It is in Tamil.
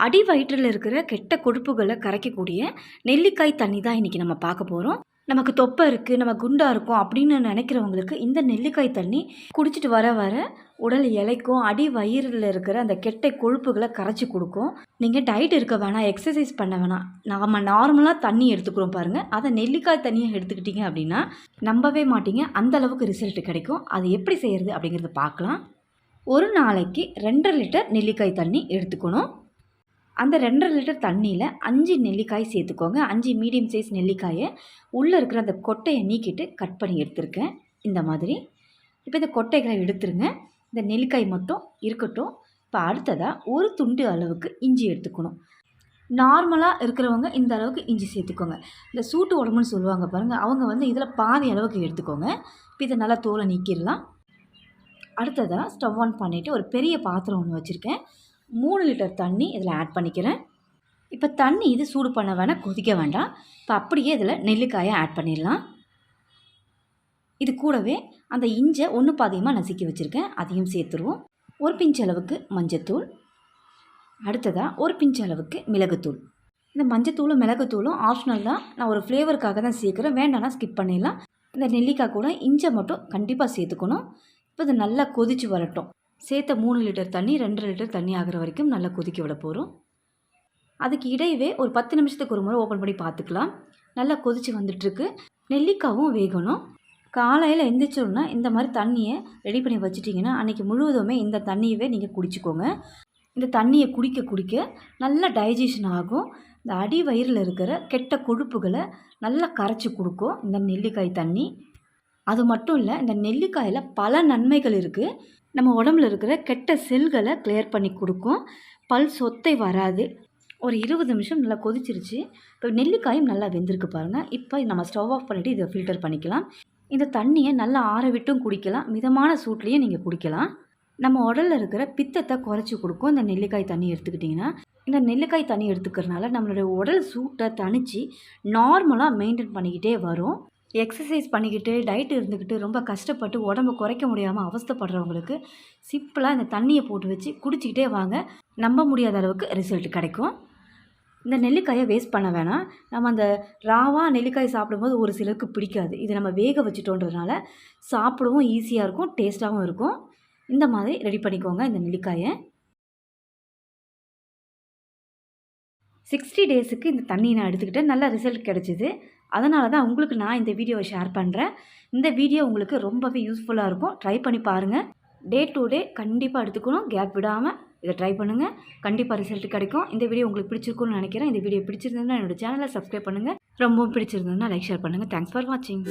அடி வயிற்றில் இருக்கிற கெட்ட கொழுப்புகளை கரைக்கக்கூடிய நெல்லிக்காய் தண்ணி தான் இன்றைக்கி நம்ம பார்க்க போகிறோம். நமக்கு தொப்பை இருக்குது, நம்ம குண்டாக இருக்கும் அப்படின்னு நினைக்கிறவங்களுக்கு இந்த நெல்லிக்காய் தண்ணி குடிச்சிட்டு வர வர உடல் இலைக்கும், அடி வயிறில் இருக்கிற அந்த கெட்ட கொழுப்புகளை கரைச்சி கொடுக்கும். நீங்கள் டயட் இருக்க வேணாம், எக்ஸசைஸ் பண்ண வேணாம், நம்ம நார்மலாக தண்ணி எடுத்துக்கிறோம் பாருங்கள், அதை நெல்லிக்காய் தண்ணியை எடுத்துக்கிட்டிங்க அப்படின்னா நம்பவே மாட்டீங்க, அந்த அளவுக்கு ரிசல்ட் கிடைக்கும். அது எப்படி செய்கிறது அப்படிங்கிறத பார்க்கலாம். ஒரு நாளைக்கு 2.5 லிட்டர் நெல்லிக்காய் தண்ணி எடுத்துக்கணும். அந்த 2.5 லிட்டர் தண்ணியில் 5 நெல்லிக்காய் சேர்த்துக்கோங்க. 5 மீடியம் சைஸ் நெல்லிக்காயை உள்ளே இருக்கிற அந்த கொட்டையை நீக்கிட்டு கட் பண்ணி எடுத்துருக்கேன் இந்த மாதிரி. இப்போ இந்த கொட்டைகளை எடுத்துருங்க, இந்த நெல்லிக்காய் மட்டும் இருக்கட்டும். இப்போ அடுத்ததாக ஒரு துண்டு அளவுக்கு இஞ்சி எடுத்துக்கணும். நார்மலாக இருக்கிறவங்க இந்த அளவுக்கு இஞ்சி சேர்த்துக்கோங்க. இந்த சூட்டு உடம்புன்னு சொல்லுவாங்க பாருங்கள், அவங்க இதில் பாதி அளவுக்கு எடுத்துக்கோங்க. இப்போ இதை நல்லா தோலை நீக்கிடலாம். அடுத்ததாக ஸ்டவ் ஆன் பண்ணிவிட்டு ஒரு பெரிய பாத்திரம் ஒன்று வச்சுருக்கேன். 3 லிட்டர் தண்ணி இதில் ஆட் பண்ணிக்கிறேன். இப்போ தண்ணி இது சூடு பண்ண வேணாம், கொதிக்க வேண்டாம். இப்போ அப்படியே இதில் நெல்லிக்காயை ஆட் பண்ணிடலாம். இது கூடவே அந்த இஞ்சை ஒன்று பாதியமாக நசுக்கி வச்சுருக்கேன், அதையும் சேர்த்துருவோம். ஒரு பிஞ்ச் அளவுக்கு மஞ்சத்தூள், அடுத்ததாக ஒரு பிஞ்ச் அளவுக்கு மிளகுத்தூள். இந்த மஞ்சத்தூளும் மிளகுத்தூளும் ஆப்ஷனல் தான், நான் ஒரு ஃப்ளேவருக்காக தான் சேர்க்குறேன், வேண்டாம்னா ஸ்கிப் பண்ணிடலாம். இந்த நெல்லிக்காய் கூட இஞ்சை மட்டும் கண்டிப்பாக சேர்த்துக்கணும். இப்போ இது நல்லா கொதித்து வரட்டும். சேர்த்த 3 லிட்டர் தண்ணி 2.5 லிட்டர் தண்ணி ஆகிற வரைக்கும் நல்லா கொதிக்க விட போகிறோம். அதுக்கு இடையவே ஒரு 10 நிமிஷத்துக்கு ஒரு முறை ஓப்பன் பண்ணி பார்த்துக்கலாம். நல்லா கொதித்து வந்துட்டுருக்கு. நெல்லிக்காவும் வேகணும். காலையில் எந்திரிச்சோன்னா இந்த மாதிரி தண்ணியை ரெடி பண்ணி வச்சுட்டிங்கன்னா அன்றைக்கி முழுவதுமே இந்த தண்ணியவே நீங்கள் குடிச்சிக்கோங்க. இந்த தண்ணியை குடிக்க குடிக்க நல்லா டைஜஷன் ஆகும். இந்த அடி வயிறில் இருக்கிற கெட்ட கொழுப்புகளை நல்லா கரைச்சி கொடுக்கும் இந்த நெல்லிக்காய் தண்ணி. அது மட்டும் இல்லை, இந்த நெல்லிக்காயில் பல நன்மைகள் இருக்குது. நம்ம உடம்புல இருக்கிற கெட்ட செல்களை கிளியர் பண்ணி கொடுக்கும். பல் சொத்தை வராது. ஒரு 20 நிமிஷம் நல்லா கொதிச்சிருச்சு. இப்போ நெல்லிக்காயும் நல்லா வெந்திருக்கு பாருங்கள். இப்போ நம்ம ஸ்டவ் ஆஃப் பண்ணிவிட்டு இதை ஃபில்டர் பண்ணிக்கலாம். இந்த தண்ணியை நல்லா ஆற விட்டும் குடிக்கலாம், மிதமான சூட்லேயும் நீங்கள் குடிக்கலாம். நம்ம உடலில் இருக்கிற பித்தத்தை குறைச்சி கொடுக்கும் இந்த நெல்லிக்காய் தண்ணி எடுத்துக்கிட்டிங்கன்னா. இந்த நெல்லிக்காய் தண்ணி எடுத்துக்கிறதுனால நம்மளுடைய உடல் சூட்டை தணித்து நார்மலாக மெயின்டைன் பண்ணிக்கிட்டே வரும். எக்ஸசைஸ் பண்ணிக்கிட்டு டயட் இருந்துக்கிட்டு ரொம்ப கஷ்டப்பட்டு உடம்பு குறைக்க முடியாமல் அவஸ்தைப்படுறவங்களுக்கு சிம்பிளாக இந்த தண்ணியை போட்டு வச்சு குடிச்சிக்கிட்டே வாங்க, நம்ப முடியாத அளவுக்கு ரிசல்ட் கிடைக்கும். இந்த நெல்லிக்காயை வேஸ்ட் பண்ண வேணாம். நம்ம அந்த ராவாக நெல்லிக்காய் சாப்பிடும்போது ஒரு சிலருக்கு பிடிக்காது. இது நம்ம வேக வச்சுட்டோன்றதுனால சாப்பிடவும் ஈஸியாக இருக்கும், டேஸ்ட்டாகவும் இருக்கும். இந்த மாதிரி ரெடி பண்ணிக்கோங்க இந்த நெல்லிக்காயை. 60 டேஸுக்கு இந்த தண்ணியை நான் எடுத்துக்கிட்டேன், நல்ல ரிசல்ட் கிடச்சிது. அதனால தான் உங்களுக்கு நான் இந்த வீடியோவை ஷேர் பண்ணுறேன். இந்த வீடியோ உங்களுக்கு ரொம்பவே யூஸ்ஃபுல்லாக இருக்கும். ட்ரை பண்ணி பாருங்கள். டே டு டே கண்டிப்பாக எடுத்துக்கணும், கேப் விடாமல் இதை ட்ரை பண்ணுங்கள். கண்டிப்பாக ரிசல்ட் கிடைக்கும். இந்த வீடியோ உங்களுக்கு பிடிச்சிருக்குன்னு நினைக்கிறேன். இந்த வீடியோ பிடிச்சிருந்ததுன்னா என்னோடய சேனலை சப்ஸ்கிரைப் பண்ணுங்கள். ரொம்பவும் பிடிச்சிருந்ததுன்னா லைக் ஷேர் பண்ணுங்கள். தேங்க்ஸ் ஃபார் வாட்சிங்.